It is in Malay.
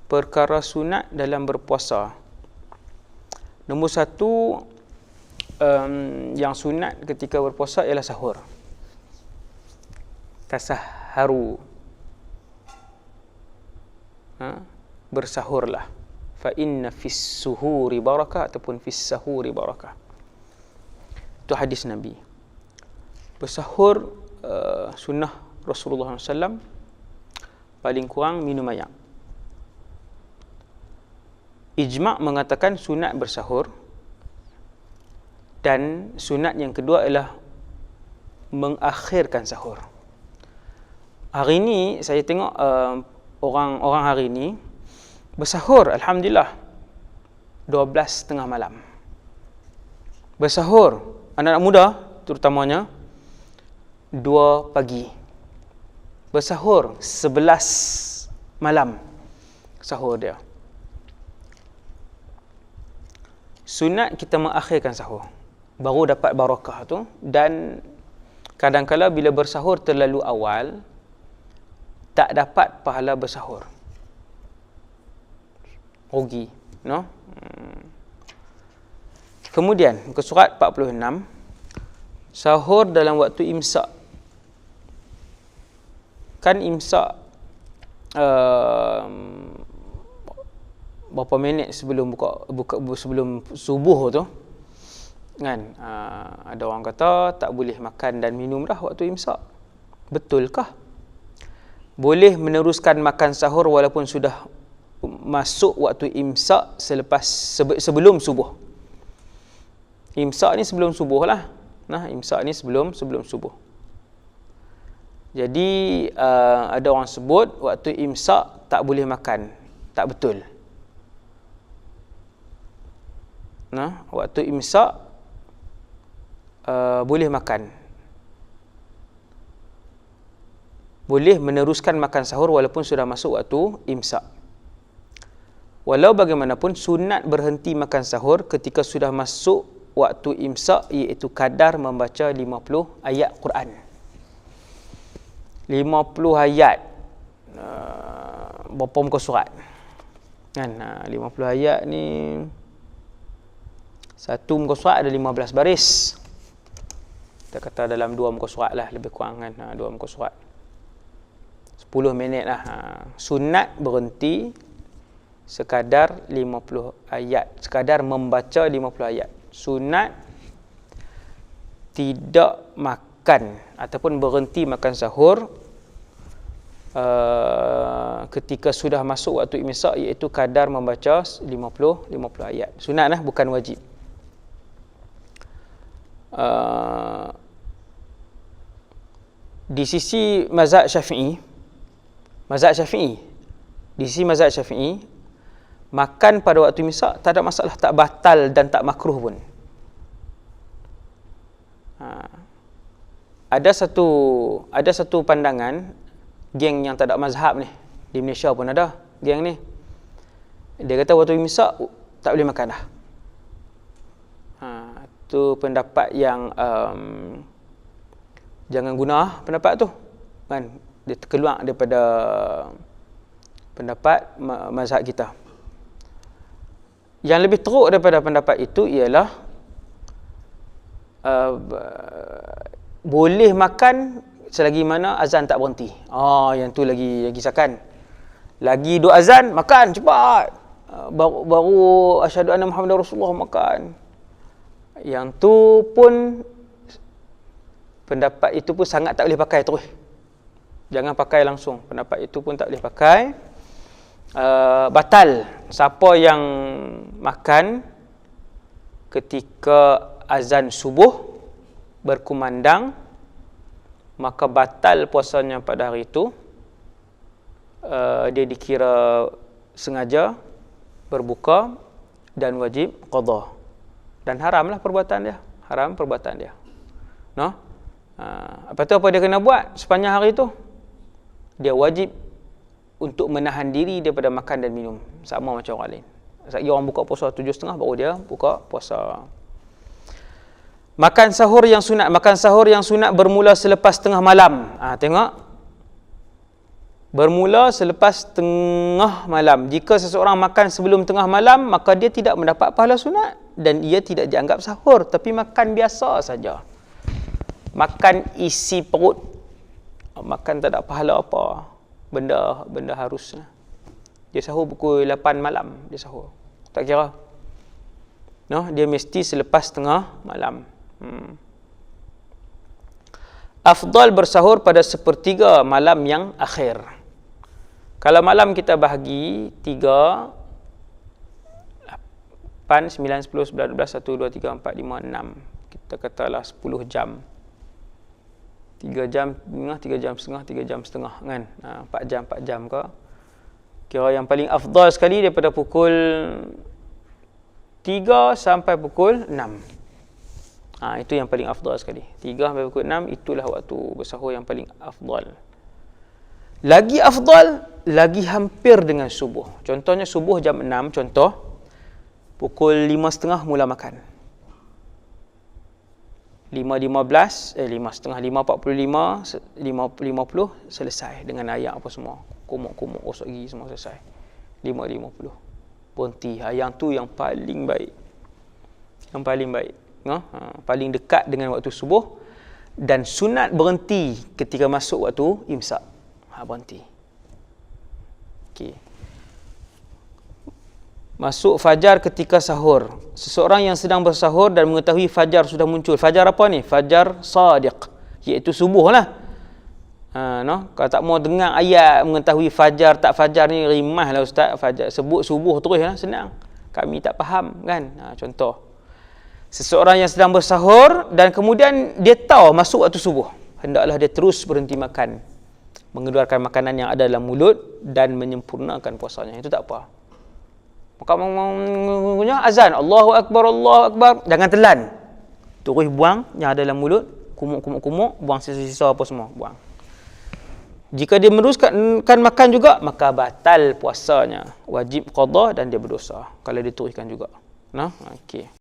perkara sunat dalam berpuasa. Nombor satu, yang sunat ketika berpuasa ialah sahur. Tasahharu. Bersahurlah. Fa inna fis suhuri barakah ataupun fis sahuri barakah. Itu hadis Nabi. Bersahur sunnah Rasulullah SAW, paling kurang minum air. Ijma' mengatakan sunat bersahur, dan sunat yang kedua ialah mengakhirkan sahur. Hari ini saya tengok orang-orang hari ini bersahur, alhamdulillah, 12:30 malam. Bersahur, anak-anak muda terutamanya, 2 pagi. Bersahur 11 malam sahur dia. Sunat kita mengakhirkan sahur, baru dapat barakah tu. Dan kadang-kala bila bersahur terlalu awal, tak dapat pahala bersahur, rugi, no? Kemudian muka surat 46, sahur dalam waktu imsak. Kan imsak berapa minit sebelum sebelum subuh tu kan, ada orang kata tak boleh makan dan minum dah waktu imsak. Betulkah? Boleh meneruskan makan sahur walaupun sudah masuk waktu imsak sebelum subuh. Imsak ni sebelum subuh lah. Imsak ni sebelum subuh. Jadi ada orang sebut waktu imsak tak boleh makan. Tak betul. Waktu imsak boleh makan. Boleh meneruskan makan sahur walaupun sudah masuk waktu imsak. Walau bagaimanapun, sunat berhenti makan sahur ketika sudah masuk waktu imsak, iaitu kadar membaca 50 ayat Quran. 50 ayat, berapa muka surat? Kan, 50 ayat ni, satu muka surat ada 15 baris. Kita kata dalam 2 muka surat lah, lebih kurang kan, 2 muka surat. 10 minit lah. Sunat berhenti sekadar 50 ayat, sekadar membaca 50 ayat. Sunat tidak makan ataupun berhenti makan sahur ketika sudah masuk waktu imsak, iaitu kadar membaca 50 ayat. Sunat lah, bukan wajib. Di sisi mazhab Syafi'i, di sisi mazhab Syafi'i, makan pada waktu imsak tak ada masalah, tak batal dan tak makruh pun. Ada satu pandangan, geng yang tak ada mazhab ni, di Malaysia pun ada geng ni. Dia kata waktu imsak tak boleh makan dah. Itu pendapat yang jangan guna pendapat tu kan. Dia terkeluar daripada pendapat mazhab kita. Yang lebih teruk daripada pendapat itu ialah boleh makan selagi mana azan tak berhenti. Yang tu lagi sakan. Lagi duk azan, makan cepat. Baru asyhadu anna Muhammadar Rasulullah, makan. Yang tu pun, pendapat itu pun sangat tak boleh pakai terus. Jangan pakai langsung. Pendapat itu pun tak boleh pakai. Batal. Siapa yang makan ketika azan subuh berkumandang, maka batal puasanya pada hari itu. Dia dikira sengaja berbuka dan wajib qada. Dan haramlah perbuatan dia. Haram perbuatan dia. Lepas tu apa dia kena buat sepanjang hari itu? Dia wajib untuk menahan diri daripada makan dan minum, sama macam orang lain. Sekali orang buka puasa 7.30 baru dia buka puasa. Makan sahur yang sunat bermula selepas tengah malam. Tengok. bermula selepas tengah malam. Jika seseorang makan sebelum tengah malam, maka dia tidak mendapat pahala sunat dan ia tidak dianggap sahur, tapi makan biasa saja. Makan isi perut. Makan tak ada pahala apa. Benda harus. Dia sahur pukul 8 malam, dia sahur. Tak kira. No, dia mesti selepas tengah malam. Afdal bersahur pada sepertiga malam yang akhir. Kalau malam kita bahagi 3, 8, 9, 10, 11, 12, 1, 2, 3, 4, 5, 6. Kita katalah 10 jam. 3 jam setengah, 3 jam setengah, 3 jam setengah kan. 4 jam ke. Kira yang paling afdal sekali daripada pukul 3 sampai pukul 6. Itu yang paling afdal sekali. 3 sampai pukul 6 itulah waktu bersahur yang paling afdal. Lagi afdal, lagi hampir dengan subuh. Contohnya subuh jam 6, contoh pukul 5.30 mula makan. 5.15, 5.30, 5.45, 5.50 selesai dengan ayak apa semua. Kumuk-kumuk, gosok gigi semua selesai. 5.50. Berhenti. Yang tu yang paling baik. Yang paling baik. Paling dekat dengan waktu subuh. Dan sunat berhenti ketika masuk waktu imsak. Berhenti. Okey. Masuk fajar ketika sahur. Seseorang yang sedang bersahur dan mengetahui fajar sudah muncul. Fajar apa ni? Fajar sadiq. Iaitu subuh lah. Kalau tak mau dengar ayat mengetahui fajar tak fajar ni, rimah lah ustaz. Fajar sebut subuh terus lah, senang. Kami tak faham kan. Contoh. Seseorang yang sedang bersahur dan kemudian dia tahu masuk waktu subuh. Hendaklah dia terus berhenti makan. Mengeluarkan makanan yang ada dalam mulut dan menyempurnakan puasanya. Itu tak apa. Maka punya azan, Allahu Akbar, Allahu Akbar. Jangan telan. Terus buang yang ada dalam mulut. Kumuk, buang sisa-sisa apa semua. Buang. Jika dia meneruskan makan juga, maka batal puasanya. Wajib qada dan dia berdosa. Kalau dia teruskan juga. Okey.